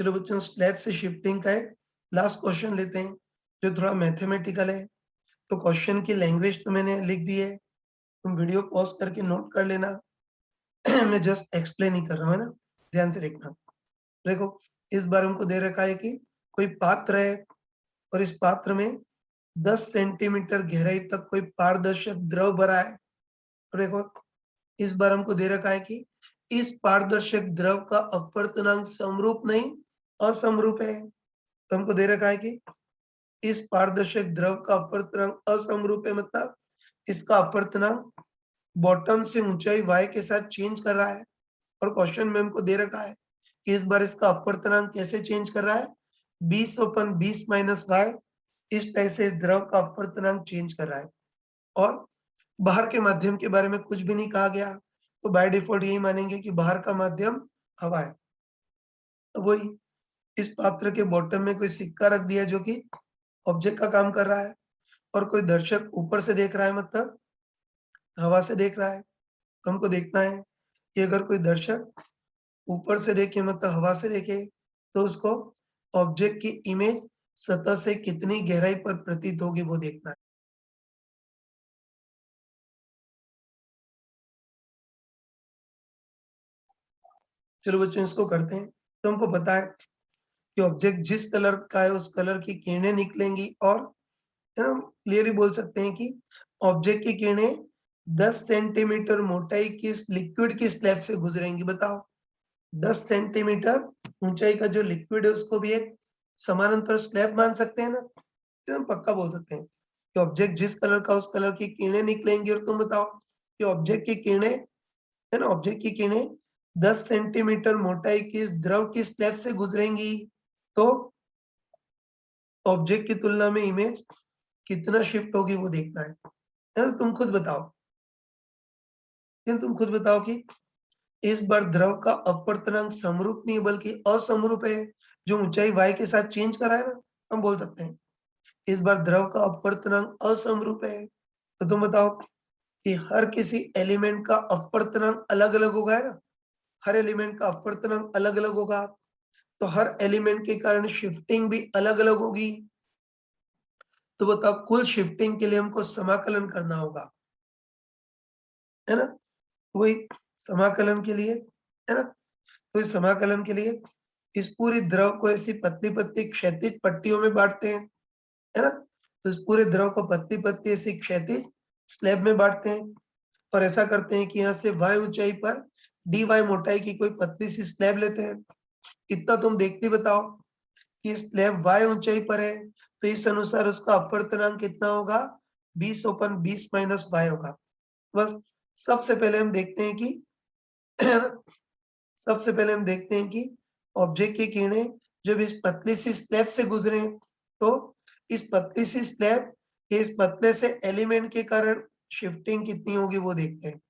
चलो बच्चों, स्लैब से शिफ्टिंग का एक लास्ट क्वेश्चन लेते हैं जो थोड़ा मैथमेटिकल है। तो क्वेश्चन की लैंग्वेज तो मैंने लिख दी है, तुम वीडियो पॉज करके नोट कर लेना। मैं जस्ट एक्सप्लेन ही कर रहा हूँ, है ना, ध्यान से देखना। देखो, इस बार हमको दे रखा है कि कोई पात्र है और इस पात्र में 10 सेंटीमीटर गहराई तक कोई पारदर्शक द्रव भरा है। तो देखो, इस बार हमको दे रखा है कि इस पारदर्शक द्रव का अपवर्तनांक समरूप नहीं असमरूप है। तो हमको दे रखा है कि इस पारदर्शक द्रव का अपवर्तनांक असमरूप है, मतलब इसका अपवर्तनांक बॉटम से ऊंचाई y के साथ चेंज कर रहा है। और क्वेश्चन में हमको दे रखा है कि इस बार इसका अपवर्तनांक कैसे चेंज कर रहा है, 20/20 माइनस y। इस टाइप से द्रव का अपवर्तनांक चेंज कर रहा है और बाहर के माध्यम के बारे में कुछ भी नहीं कहा गया, तो बाय डिफॉल्ट यही मानेंगे कि बाहर का माध्यम हवा है। तो वही, इस पात्र के बॉटम में कोई सिक्का रख दिया जो कि ऑब्जेक्ट का काम कर रहा है और कोई दर्शक ऊपर से देख रहा है, मतलब हवा से देख रहा है। तो हमको देखना है कि अगर कोई दर्शक ऊपर से देखे, मतलब हवा से देखे, तो उसको ऑब्जेक्ट की इमेज सतह से कितनी गहराई पर प्रतीत होगी वो देखना है। चलो बच्चों, इसको करते हैं। तो हमको पता है कि ऑब्जेक्ट जिस कलर का है उस कलर की किरणें निकलेंगी और, है ना, क्लियरली बोल सकते हैं कि ऑब्जेक्ट की किरणें 10 सेंटीमीटर मोटाई की लिक्विड की स्लैब से गुजरेंगी। बताओ, 10 सेंटीमीटर ऊंचाई का जो लिक्विड है उसको भी एक समानांतर स्लैब मान सकते हैं ना। तो हम पक्का बोल सकते हैं कि ऑब्जेक्ट जिस कलर का उस कलर की किरणें निकलेंगी। और तुम बताओ कि ऑब्जेक्ट की किरणें, है ना, ऑब्जेक्ट की किरणें 10 सेंटीमीटर मोटाई की द्रव की स्लैब से गुजरेंगी, तो ऑब्जेक्ट की तुलना में इमेज कितना शिफ्ट होगी वो देखना है ना। तुम खुद बताओ, तुम खुद बताओ कि इस बार द्रव का अपवर्तनांक समरूप नहीं बल्कि असमरूप है, जो ऊंचाई y के साथ चेंज कर रहा है ना। हम बोल सकते हैं इस बार द्रव का अपवर्तनांक असमरूप है। तो तुम बताओ कि हर किसी एलिमेंट का अपवर्तनांक अलग अलग होगा, है ना। हर एलिमेंट का अपवर्तनांक अलग अलग होगा, तो हर एलिमेंट के कारण शिफ्टिंग भी अलग अलग होगी। तो बताओ, कुल शिफ्टिंग के लिए हमको समाकलन करना होगा, है ना। वही समाकलन के लिए, है ना, तो इस समाकलन के लिए इस पूरी द्रव को ऐसी पतली पतली क्षैतिज पट्टियों में बांटते हैं, है ना। तो इस पूरे द्रव को पतली पतली ऐसी क्षैतिज स्लैब में बांटते हैं और ऐसा करते हैं कि यहाँ से y ऊंचाई पर dy मोटाई की कोई पतली सी स्लैब लेते हैं। इतना तुम देखते बताओ कि स्लैब y ऊंचाई पर है, तो इस अनुसार उसका अपवर्तनांक कितना होगा, 20/20 माइनस y होगा। बस, सबसे पहले हम देखते हैं कि सबसे पहले हम देखते हैं कि ऑब्जेक्ट की किरणें जब इस पतली सी स्लैब से गुजरे, तो इस पतली सी स्लैब के इस पतले से एलिमेंट के कारण शिफ्टिंग कितनी होगी वो देखते हैं।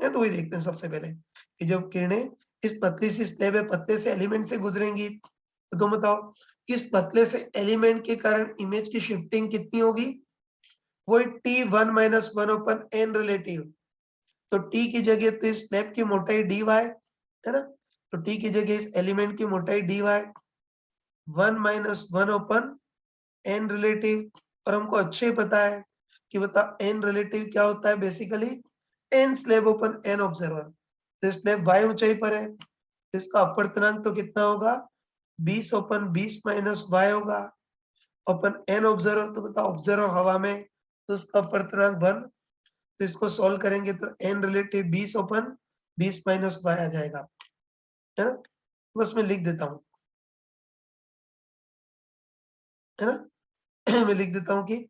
तो वही देखते हैं सबसे पहले कि जब किरणें इस पतली सी स्लैब है पतले से एलिमेंट से गुजरेंगी, तो तुम बताओ इस पतले से एलिमेंट के कारण इमेज की शिफ्टिंग कितनी होगी। वही T1 - 1/n रिलेटिव। तो T की जगह तो इस स्लैब की मोटाई dy, है ना। तो T की जगह इस एलिमेंट की मोटाई dy 1 - 1/n रिलेटिव। और हमको अच्छे ही पता है कि बता n रिलेटिव क्या होता है, बेसिकली n स्लैब अपन n ऑब्जर्वर। तो स्लैब y ऊंचाई पर है, तो इसका अपवर्तनांक तो कितना होगा, 20/20 माइनस y होगा। अपन n ऑब्जर्वर, तो बताओ ऑब्जर्वर हवा में, तो उसका अपवर्तनांक 1। तो इसको सॉल्व करेंगे तो n रिलेटिव 20/20 माइनस y आ जाएगा, है ना। बस मैं लिख देता हूँ, है ना। मैं लिख देता हूँ कि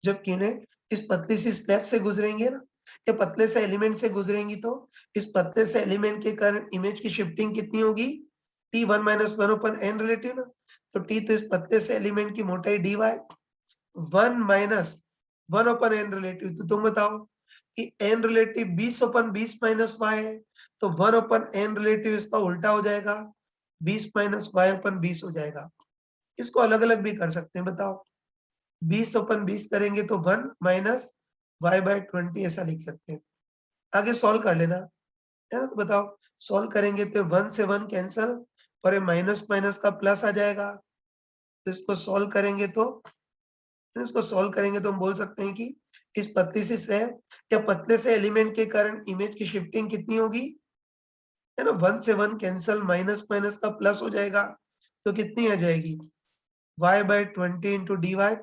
जब किरणें इस पतली सी स्लैब से गुजरेंगे ना, या पतले से एलिमेंट से गुजरेंगी, तो इस पतले से एलिमेंट के कारण इमेज की शिफ्टिंग कितनी होगी, T1 - 1/n रिलेटिव ना। तो T तो इस पतले से एलिमेंट की मोटाई dy 1 - 1/n रिलेटिव। तो तुम बताओ कि n रिलेटिव 20/20 माइनस y है, तो 1/n रिलेटिव इसका उल्टा हो जाएगा, 20 - y/20 हो जाएगा। इसको अलग अलग भी कर सकते हैं, बताओ 20/20 करेंगे तो 1 माइनस y/20 ऐसा लिख सकते हैं। आगे सॉल्व कर लेना, है ना। तो बताओ, सॉल्व करेंगे तो 1 से 1 कैंसल, और ये माइनस माइनस का प्लस आ जाएगा। तो इसको सॉल्व करेंगे तो हम बोल सकते हैं कि इस पतली सी स्लैब या पतले से एलिमेंट के कारण इमेज की शिफ्टिंग कितनी होगी, है ना, 1 से 1 कैंसल, माइनस माइनस का प्लस हो जाएगा, तो कितनी आ जाएगी y/20 इंटू dy।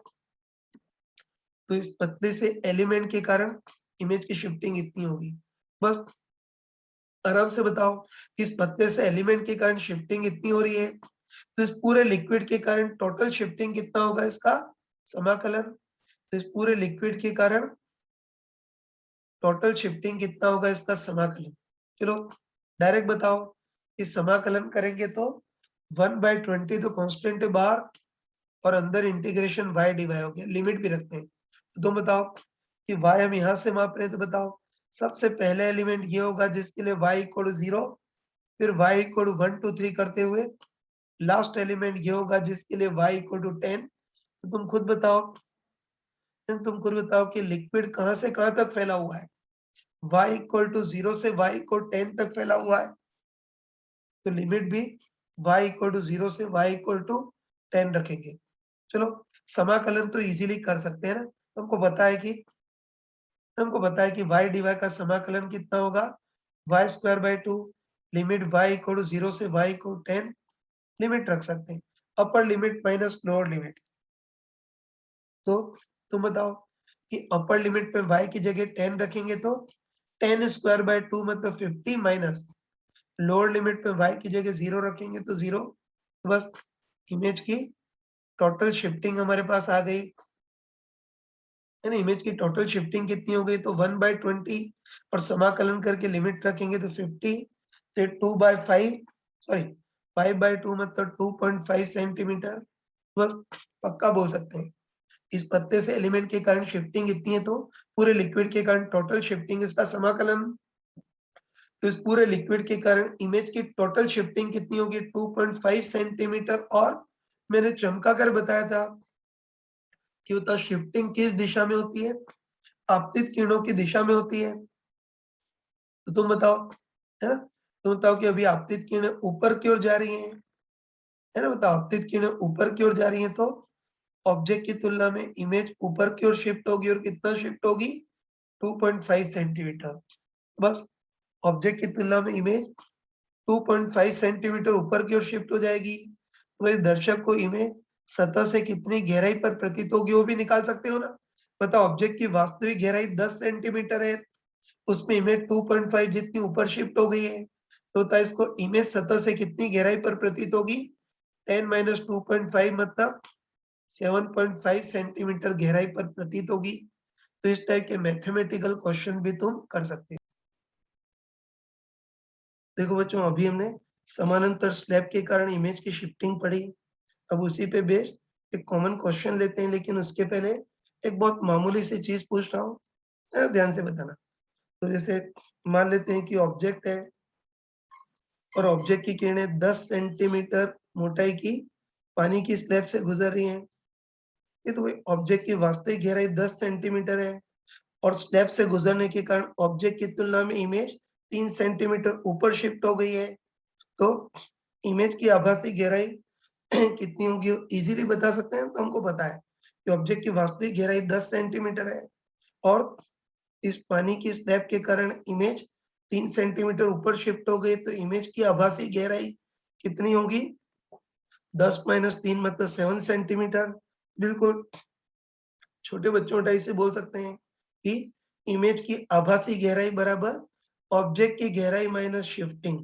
तो इस पतले से एलिमेंट के कारण इमेज की शिफ्टिंग इतनी होगी। बस आराम से बताओ कि इस पतले से एलिमेंट के कारण शिफ्टिंग इतनी हो रही है, तो इस पूरे लिक्विड के कारण टोटल शिफ्टिंग कितना होगा इसका समाकलन। तो इस पूरे लिक्विड के कारण टोटल शिफ्टिंग कितना होगा इसका समाकलन। चलो डायरेक्ट बताओ कि समाकलन करेंगे तो 1/20 तो कांस्टेंट है बाहर, और अंदर इंटीग्रेशन y dy हो गया, लिमिट भी रखते हैं। तो तुम बताओ कि y हम यहाँ से माप रहे हैं, तो बताओ सबसे पहले एलिमेंट ये होगा जिसके लिए y इक्वल 0, फिर y इक्वल 1 2 3 करते हुए लास्ट एलिमेंट ये होगा जिसके लिए y इक्वल 10। तो तुम खुद बताओ कि लिक्विड कहाँ से कहाँ तक फैला हुआ है, y इक्वल टू 0 से y इक्वल 10 तक फैला हुआ है। तो लिमिट भी y इक्वल टू 0 से y इक्वल टू 10 रखेंगे। चलो समाकलन तो इजीली कर सकते हैं ना, हमको पता है कि y dy का समाकलन कितना होगा y²/2, limit y equal to 0 से y इक्वल 10, लिमिट रख सकते हैं, upper limit minus lower limit. तो तुम बताओ कि अपर लिमिट पे y की जगह 10 रखेंगे तो 10²/2 मतलब 50 माइनस लोअर लिमिट पे y की जगह 0 रखेंगे तो 0। बस इमेज की टोटल शिफ्टिंग हमारे पास आ गई, है ना। इमेज की टोटल शिफ्टिंग कितनी हो गई, तो 1/20, और समाकलन करके लिमिट रखेंगे तो 50, तो 2/5 सॉरी 5/2 मतलब 2.5 सेंटीमीटर। बस पक्का बोल सकते हैं इस पत्ते से एलिमेंट के कारण शिफ्टिंग इतनी है, तो पूरे लिक्विड के कारण टोटल शिफ्टिंग इसका समाकलन। तो इस पूरे लिक्विड के कारण इमेज की टोटल शिफ्टिंग कितनी होगी 2.5 सेंटीमीटर। और मैंने चमका कर बताया था कि बता शिफ्टिंग किस दिशा में होती है, आपतित किरणों की दिशा में होती है। तो तुम बताओ, है ना, तुम बताओ कि अभी आपतित किरणें ऊपर की ओर जा रही हैं, है ना, बताओ आपतित किरणें ऊपर की ओर जा रही हैं तो ऑब्जेक्ट की तुलना में इमेज ऊपर की ओर शिफ्ट होगी, और कितना शिफ्ट होगी 2.5 सेंटीमीटर। बस ऑब्जेक्ट की तुलना में इमेज 2.5 सेंटीमीटर ऊपर की ओर शिफ्ट हो जाएगी। तो इस दर्शक को इमेज सतह से कितनी गहराई पर प्रतीत होगी वो भी निकाल सकते हो ना। बताओ ऑब्जेक्ट की वास्तविक गहराई 10 सेंटीमीटर है, उसमें इमेज 2.5 जितनी ऊपर शिफ्ट हो गई है, तो होता है इसको इमेज सतह से कितनी गहराई पर प्रतीत होगी 10 माइनस 2.5 मतलब 7.5 सेंटीमीटर गहराई पर प्रतीत होगी। तो इस टाइप के मैथमेटिकल क्वेश्चन भी तुम कर सकते हो। देखो बच्चों अभी हमने समानांतर स्लैब के कारण इमेज की शिफ्टिंग पढ़ी। अब उसी पे बेस्ड एक कॉमन क्वेश्चन लेते हैं, लेकिन उसके पहले एक बहुत मामूली सी चीज पूछ रहा हूँ, ध्यान से बताना। तो जैसे मान लेते हैं कि ऑब्जेक्ट है और ऑब्जेक्ट की किरणें 10 सेंटीमीटर मोटाई की पानी की स्लैब से गुजर रही हैं। ये तो ऑब्जेक्ट की वास्तविक गहराई 10 सेंटीमीटर है, और स्लैब से गुजरने के कारण ऑब्जेक्ट की तुलना में इमेज 3 सेंटीमीटर ऊपर शिफ्ट हो गई है। तो इमेज की आभासी गहराई कितनी होगी इजीली बता सकते हैं। तो हमको पता है कि ऑब्जेक्ट की वास्तविक गहराई 10 सेंटीमीटर है, और इस पानी की स्लैब के कारण इमेज 3 सेंटीमीटर ऊपर शिफ्ट हो गई, तो इमेज की आभासी गहराई कितनी होगी 10 माइनस 3 मतलब 7 सेंटीमीटर। बिल्कुल छोटे बच्चों टाइप से बोल सकते हैं कि इमेज की आभासी गहराई बराबर ऑब्जेक्ट की गहराई माइनस शिफ्टिंग।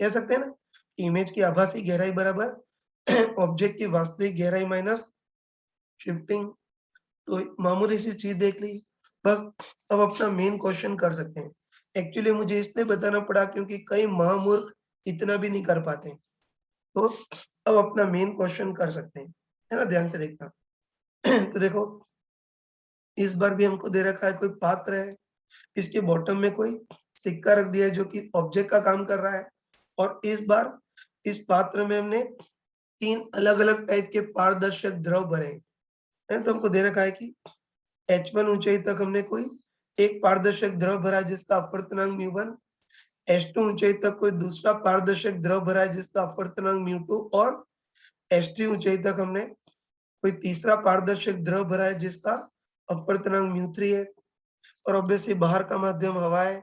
कह सकते हैं ना, इमेज की आभासी गहराई बराबर ऑब्जेक्ट की वास्तविक गहराई माइनस शिफ्टिंग। तो मामूली सी चीज देख ली। बस अब अपना मेन क्वेश्चन कर सकते हैं। एक्चुअली मुझे इसलिए बताना पड़ा क्योंकि कई महामूर्ख इतना भी नहीं कर पाते। तो अब अपना मेन क्वेश्चन कर सकते हैं, है ना, ध्यान से देखना। तो देखो इस बार भी हमको दे रखा है कोई पात्र है, इसके बॉटम में कोई सिक्का रख दिया है जो कि ऑब्जेक्ट का काम कर रहा है, और इस बार इस पात्र में हमने 3 अलग-अलग टाइप के पारदर्शक द्रव भरे हैं। तो हमको दे रखा है कि h1 ऊंचाई तक हमने कोई एक पारदर्शक द्रव भरा जिसका अपवर्तनांक μ1, H2 ऊंचाई तक कोई दूसरा पारदर्शक द्रव भरा है जिसका अपवर्तनांक μ2 और H3 ऊंचाई तक हमने कोई तीसरा पारदर्शक द्रव भरा है जिसका अपवर्तनांक μ3 है। और ऑब्वियसली बाहर का माध्यम हवा है।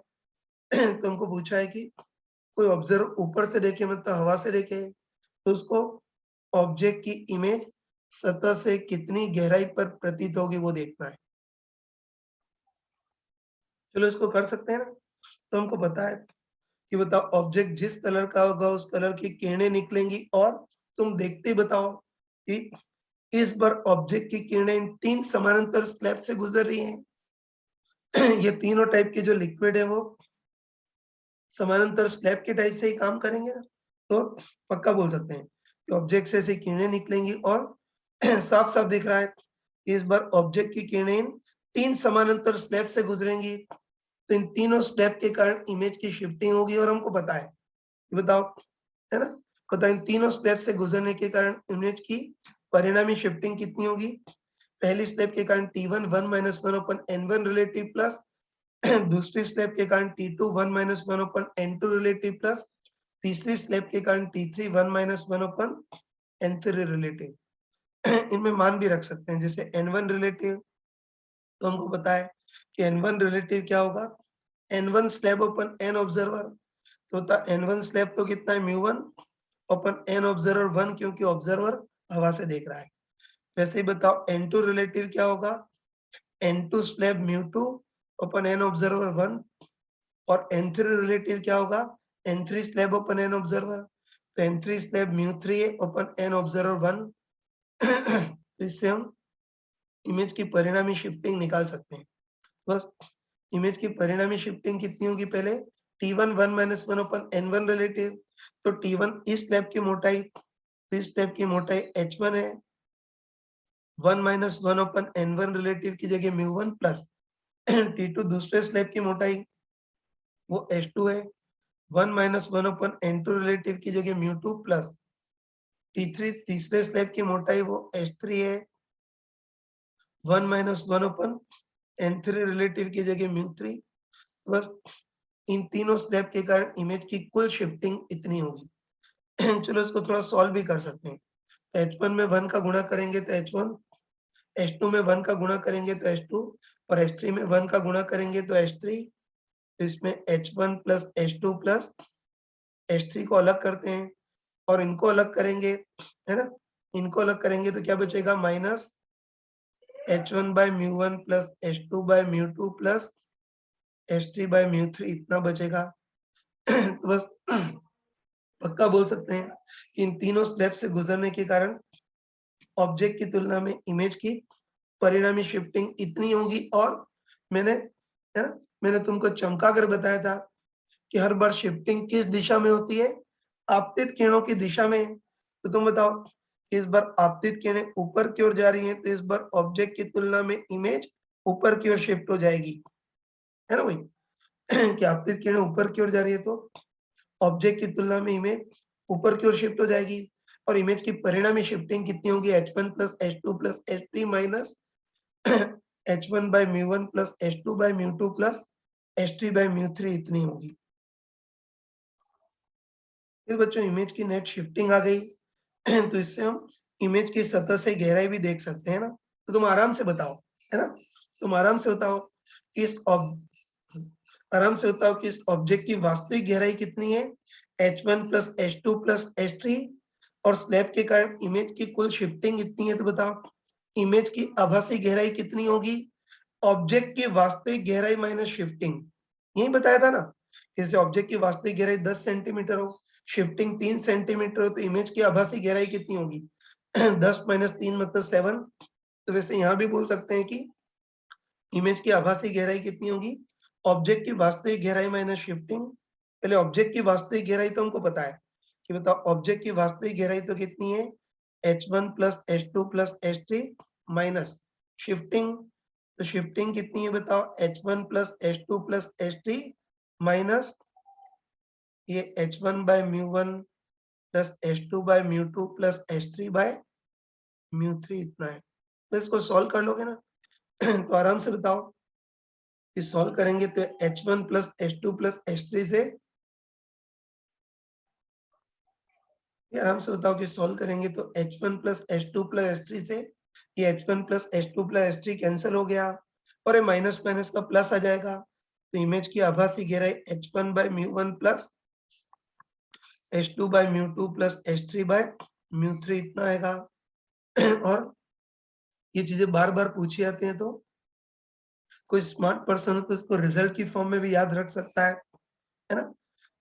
तो हमको पूछा है कि कोई ऑब्जर्व ऊपर से देखे मतलब हवा से देखे तो उसको ऑब्जेक्ट की इमेज सतह से कितनी गहराई पर प्रतीत होगी वो देखना है। चलो इसको कर सकते हैं ना। तो हमको पता है कि बताओ ऑब्जेक्ट जिस कलर का होगा उस कलर की किरणें निकलेंगी और तुम देखते ही बताओ कि इस बार ऑब्जेक्ट की किरणें इन 3 समानांतर स्लैब से गुजर रही हैं। ये तीनों टाइप के जो लिक्विड है वो समानांतर स्लैब के टाइप से ही काम करेंगे ना। तो पक्का बोल सकते हैं कि ऑब्जेक्ट से ऐसी किरणें निकलेंगी और साफ साफ दिख रहा है कि इस बार ऑब्जेक्ट की किरणें इन 3 समानांतर स्लैब से गुजरेंगी। तो इन तीनों स्लैब के कारण इमेज की शिफ्टिंग होगी और हमको पता है। बताओ, है ना? बताओ इन तीनों स्लैब से गुजरने के कारण इमेज की परिणामी शिफ्टिंग कितनी होगी? पहली स्लैब के कारण T1 1 - 1 upon N1 relative plus दूसरी स्लैब के कारण T2 1 - 1 upon N2 relative plus तीसरी स्लैब के कारण T3 1 - 1 upon N3 रिलेटिव। इनमें मान भी रख सकते हैं जैसे N1 रिलेटिव। तो हमको पता है कि N1 रिलेटिव क्या होगा? N1 स्लैब अपन N ऑब्जर्वर। तो होता N1 स्लैब तो कितना है μ1 अपन N ऑब्जर्वर 1 क्योंकि ऑब्जर्वर हवा से देख रहा है। वैसे ही बताओ N2 रिलेटिव क्या होगा? N2 स्लैब μ2 अपन N ऑब्जर्वर 1 और N3 रिलेटिव क्या होगा? N3 स्लैब अपन N ऑब्जर्वर। तो N3 स्लैब μ3 है अपन N ऑब्जर्वर 1। तो इससे हम इमेज की परिणामी शिफ्टिंग निकाल सकते हैं। बस इमेज की परिणामी शिफ्टिंग कितनी होगी? पहले T1 1 - 1 अपन N1 रिलेटिव। तो T1 इस स्लैब की मोटाई, तो इस स्लैब की मोटाई H1 है। 1 - 1 अपन N1 रिलेटिव की जगह μ1 प्लस T2 दूसरे स्लैब की मोटाई वो H2 है। 1 - 1 अपन N2 रिलेटिव की जगह μ2 प्लस T3 तीसरे स्लैब की मोटाई वो H3 है। 1 - 1 अपन N3 रिलेटिव की जगह μ3। बस इन तीनों स्लैब के कारण इमेज की कुल शिफ्टिंग इतनी होगी। चलो इसको थोड़ा सॉल्व भी कर सकते हैं। H1 में 1 का गुणा करेंगे तो H1, H2 में 1 का गुणा करेंगे तो H2 और H3 में 1 का गुणा करेंगे तो H3। तो इसमें H1 plus H2 plus H3 को अलग करते हैं और इनको अलग करेंगे, है ना? इनको अलग करेंगे तो क्या बचेगा? Minus H1 by μ1 plus H2 by μ2 plus H3 by μ3 इतना बचेगा। तो बस पक्का बोल सकते हैं कि इन तीनों स्टेप से गुजरने के कारण ऑब्जेक्ट की तुलना में इमेज की परिणामी शिफ्टिंग इतनी होगी। और मैंने, है ना, मैंने तुमको चमका कर बताया था कि हर बार शिफ्टिंग किस दिशा में होती है? आपतित किरणों की दिशा में। तो तुम बताओ इस बार आपतित किरणें ऊपर की ओर जा रही हैं तो इस बार ऑब्जेक्ट की तुलना में इमेज ऊपर की ओर शिफ्ट हो जाएगी, है ना? वही कि आपतित किरणें ऊपर की ओर जा रही है तो ऑब्जेक्ट की तुलना में इमेज ऊपर की ओर शिफ्ट हो जाएगी। और इमेज की परिणामी शिफ्टिंग कितनी होगी? H1 plus H2 plus H3 minus H1 by μ1 plus H2 by μ2 plus H3 by μ3 इतनी होगी। फिर बच्चों इमेज की नेट शिफ्टिंग आ गई। तो इससे हम इमेज की सतह से गहराई भी देख सकते हैं ना। तो तुम आराम से बताओ, है ना? तुम आराम से बताओ कि आराम से बताओ कि इस ऑब्जेक्ट की वास्तविक गहराई कितनी है? H1 plus H2 plus H3 और स्लैब के कारण इमेज की कुल शिफ्टिंग इतनी है। तो बताओ इमेज की आभासी गहराई कितनी होगी? ऑब्जेक्ट की वास्तविक गहराई माइनस शिफ्टिंग। यही बताया था ना, जैसे ऑब्जेक्ट की वास्तविक गहराई 10 सेंटीमीटर हो, शिफ्टिंग 3 सेंटीमीटर हो तो इमेज की आभासी गहराई कितनी होगी? 10 माइनस 3 मतलब 7। तो वैसे यहाँ भी बोल सकते हैं कि इमेज की आभासी गहराई कितनी होगी? ऑब्जेक्ट की वास्तविक गहराई माइनस शिफ्टिंग। पहले ऑब्जेक्ट की वास्तविक गहराई तो हमको पता है कि बताओ ऑब्जेक्ट की वास्तविक गहराई तो कितनी है? H1 plus H2 plus H3 minus shifting. तो शिफ्टिंग कितनी है बताओ? H1 plus H2 plus H3 minus ये H1 by μ1 plus H2 by μ2 plus H3 by μ3 इतना है। तो इसको सॉल्व कर लोगे ना? तो आराम से बताओ कि सॉल्व करेंगे तो H1 plus H2 plus H3 से ये आराम से बताओ कि सॉल्व करेंगे तो h1 plus h2 plus h3 से ये h1 plus h2 plus h3 cancel हो गया और ये माइनस माइनस का प्लस आ जाएगा, तो इमेज की आभासी गहराई h1 by mu one plus h2 by mu two plus h3 by म्यू3 इतना आएगा। और ये चीजें बार बार पूछी जाती हैं, तो कोई स्मार्ट पर्सन हो तो इसको रिजल्ट की फॉर्म में भी याद रख सकता है ना?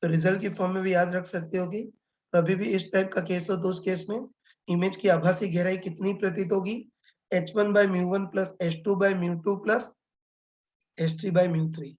तो रिजल्ट की फॉर्म में भी याद रख सकते हो कि कभी भी इस टाइप का केस हो तो उस केस में इमेज की आभासी गहराई कितनी प्रतीत होगी, h1 by mu one plus h2 by mu two plus h3 by म्यू3।